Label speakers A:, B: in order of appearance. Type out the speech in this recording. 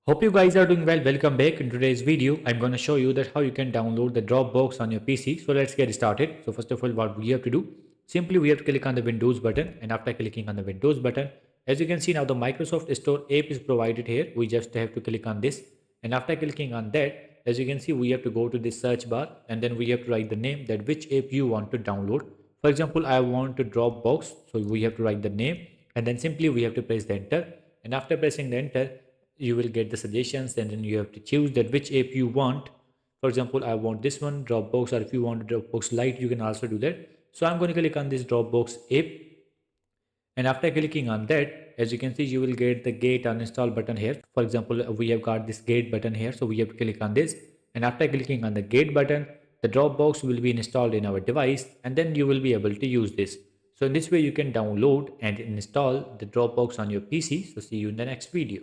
A: Hope you guys are doing well. Welcome back. In today's video, I'm going to show you that how you can download the Dropbox on your PC. So let's get started. So first of all, what we have to do, simply we have to click on the Windows button, and after clicking on the Windows button, as you can see now the Microsoft Store app is provided here. We just have to click on this, and after clicking on that, as you can see, we have to go to this search bar, and then we have to write the name that which app you want to download. For example, I want to Dropbox, so we have to write the name, and then simply we have to press the enter, and after pressing the enter, you will get the suggestions, and then you have to choose that which app you want. For example, I want this one, Dropbox, or if you want Dropbox Lite, you can also do that. So I'm going to click on this Dropbox app, and after clicking on that, as you can see, you will get the get uninstall button here. For example, we have got this get button here, so we have to click on this, and after clicking on the get button, the Dropbox will be installed in our device, and then you will be able to use this. So in this way you can download and install the Dropbox on your PC. So see you in the next video.